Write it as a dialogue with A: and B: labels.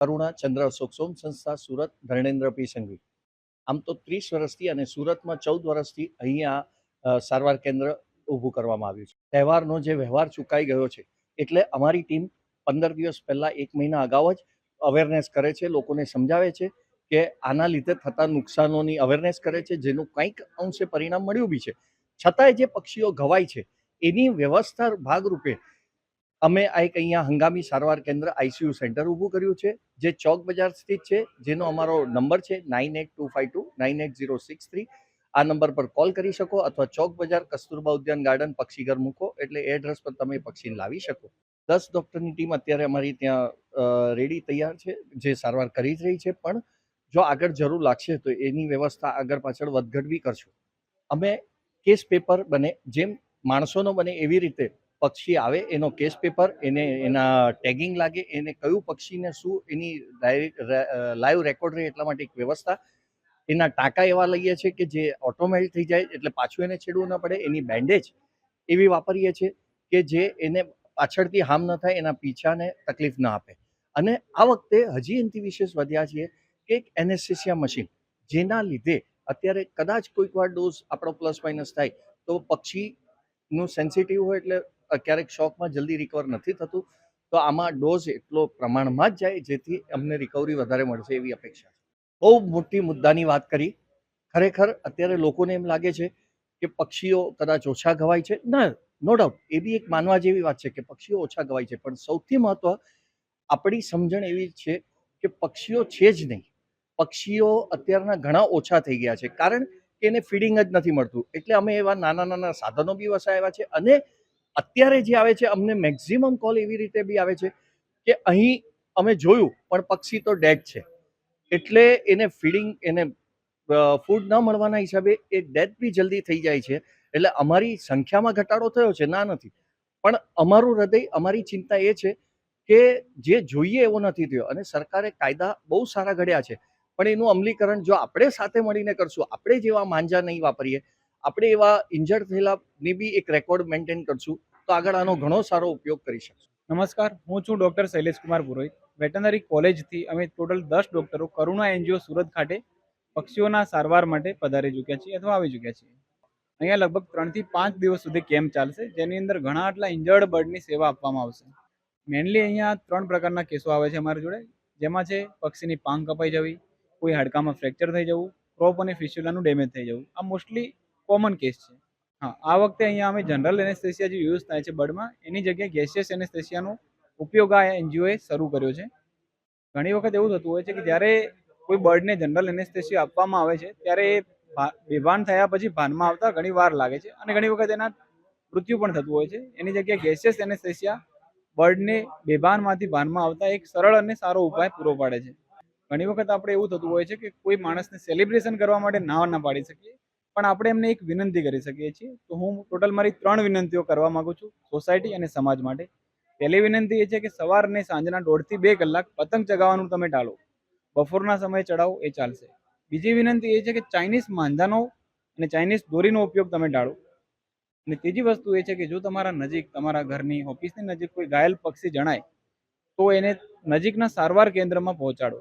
A: કરુણા ચંદ્ર અશોક સોમ સંસ્થા સુરત ધર્મેન્દ્ર પી સંઘવી. આમ તો 30 વર્ષથી અને સુરતમાં 14 વર્ષથી અહીંયા સારવાર કેન્દ્ર ઊભું કરવામાં આવ્યું છે. તહેવારનો જે વ્યવહાર ચૂકાઈ ગયો છે એટલે અમારી ટીમ 15 દિવસ પહેલાં 1 મહિના અગાઉ જ અવેરનેસ કરે છે, લોકોને સમજાવે છે કે આના લીધે થતા નુકસાનોની અવેરનેસ કરે છે, જેનું કંઈક અંશે પરિણામ મળ્યું બી છે. છતાંય જે પક્ષીઓ ઘવાય છે એની વ્યવસ્થા ભાગરૂપે અમે એક અહીંયા હંગામી સારવાર કેન્દ્ર આઈસીયુ સેન્ટર ઊભું કર્યું છે, જે ચોક બજાર સ્થિત છે, જેનો અમારો નંબર છે 9825298063. આ નંબર પર કોલ કરી શકો અથવા ચોક બજાર કસ્તુરબા ઉદ્યાન ગાર્ડન પક્ષીઘર મૂકો એટલે એડ્રેસ પર તમે પક્ષીને લાવી શકો. 10 ડૉક્ટરની ટીમ અત્યારે અમારી ત્યાં રેડી તૈયાર છે, જે સારવાર કરી જ રહી છે. પણ જો આગળ જરૂર લાગશે તો એની વ્યવસ્થા આગળ પાછળ વધઘટ બી કરશું. અમે કેસ પેપર બને જેમ માણસોનો બને એવી રીતે પક્ષી આવે એનો કેસ પેપર, એને એના ટેગિંગ લાગે, એને કયું પક્ષીને શું એની લાઈવ રેકોર્ડ રહે એટલા માટે એક વ્યવસ્થા. એના ટાંકા એવા લઈએ છીએ કે જે ઓટોમેટિક થઈ જાય એટલે પાછું એને છેડવું ન પડે. એની બેન્ડેજ એવી વાપરીએ છીએ કે જે એને પાછળથી હાર્મ ન થાય, એના પીછાને તકલીફ ન આપે. અને આ વખતે હજી એનાથી વિશેષ વધ્યા છીએ કે એક એનેસ્થેસિયા મશીન, જેના લીધે અત્યારે કદાચ કોઈક વાર ડોઝ આપણો પ્લસ માઇનસ થાય તો પક્ષીનું સેન્સિટિવ હોય એટલે ક્યારેક શોકમાં જલ્દી રિકવર નથી થતું. તો આમાં ડોઝ એટલો પ્રમાણમાં જ જાય જેથી અમને રિકવરી વધારે મળશે એવી અપેક્ષા છે. બહુ મોટી મુદ્દાની વાત કરી. ખરેખર અત્યારે લોકોને એમ લાગે છે કે પક્ષીઓ કદાચ ઓછા ઘવાય છે. ના, નો ડાઉટ એ બી એક માનવા જેવી વાત છે કે પક્ષીઓ ઓછા ઘવાય છે, પણ સૌથી મહત્વ આપણી સમજણ એવી છે કે પક્ષીઓ છે જ નહીં. પક્ષીઓ અત્યારના ઘણા ઓછા થઈ ગયા છે કારણ કે એને ફીડિંગ જ નથી મળતું. એટલે અમે એવા નાના નાના સાધનો બી વસાવ્યા છે. અને અત્યારે જે આવે છે અમને મેક્સિમમ કોલ એવી રીતે બી આવે છે કે અહીં અમે જોયું પણ પક્ષી તો ડેડ છે, એટલે એને ફીડિંગ, એને ફૂડ ન મળવાના હિસાબે એ ડેથ બી જલ્દી થઈ જાય છે. એટલે અમારી સંખ્યામાં ઘટાડો થયો છે, ના નથી, પણ અમારું હૃદય, અમારી ચિંતા એ છે કે જે જોઈએ એવો નથી થયો. અને સરકારે કાયદા બહુ સારા ઘડ્યા છે, પણ એનું અમલીકરણ જો આપણે સાથે મળીને કરશું, આપણે જેવા માંજા નહીં વાપરીએ, આપણે એવા ઇન્જર્ડ થયેલાની બી એક રેકોર્ડ મેન્ટેન કરશું, તો આગળ આનો ઘણો સારો ઉપયોગ કરી શકશું.
B: નમસ્કાર, હું છું ડૉક્ટર શૈલેષ કુમાર પુરોહિત. વેટનરી કોલેજથી અમે ટોટલ 10 ડૉક્ટરો કરુણા એનજીઓ સુરત ખાતે પક્ષીઓના સારવાર માટે પધારી ચૂક્યા છીએ અથવા આવી ચૂક્યા છીએ. અહીંયા લગભગ 3 થી 5 દિવસ સુધી કેમ્પ ચાલશે, જેની અંદર ઘણા આટલા ઇન્જર્ડ બર્ડની સેવા આપવામાં આવશે. મેઇનલી અહીંયા 3 પ્રકારના કેસો આવે છે અમારી જોડે, જેમાં છે પક્ષીની પાંખ કપાઈ જવી, કોઈ હાડકામાં ફ્રેક્ચર થઈ જવું, ક્રોપ અને ફિસ્યુલાનું ડેમેજ થઈ જવું. આ મોસ્ટલી કોમન કેસ છે. હા, આ વખતે અહીંયા અમે જનરલ એનેસ્થેસિયા જે યુઝ થાય છે બર્ડમાં, એની જગ્યાએ ગેસિયસ એનેસ્થેસિયાનો ઉપયોગ આ એનજીઓએ શરૂ કર્યો છે. ઘણી વખત એવું થતું હોય છે કે જ્યારે કોઈ બર્ડને જનરલ એનેસ્થેસિયા આપવામાં આવે છે ત્યારે એ બેભાન થયા પછી ભાનમાં આવતા ઘણી વાર લાગે છે અને ઘણી વખત એના મૃત્યુ પણ થતું હોય છે. એની જગ્યાએ ગેસિયસ એનેસ્થેસિયા બર્ડને બેભાનમાંથી ભાનમાં આવતા એક સરળ અને સારો ઉપાય પૂરો પાડે છે. ઘણી વખત આપણે એવું થતું હોય છે કે કોઈ માણસને સેલિબ્રેશન કરવા માટે ના પાડી શકીએ, પણ આપણે એમને એક વિનંતી કરી શકીએ છીએ. તો હું ટોટલ મારી 3 વિનંતીઓ કરવા માંગુ છું સોસાયટી અને સમાજ માટે. પહેલી વિનંતી એ છે કે સવાર અને સાંજના 1.5 થી 2 કલાક પતંગ ચગાવવાનું તમે ટાળો. બપોરના સમયે ચડાવો એ ચાલશે. બીજી વિનંતી એ છે કે ચાઇનીઝ માંજાનો અને ચાઇનીઝ દોરીનો ઉપયોગ તમે ટાળો. અને ત્રીજી વસ્તુ એ છે કે જો તમારા નજીક, તમારા ઘરની ઓફિસની નજીક કોઈ ઘાયલ પક્ષી જણાય તો એને નજીકના સારવાર કેન્દ્રમાં પહોંચાડો.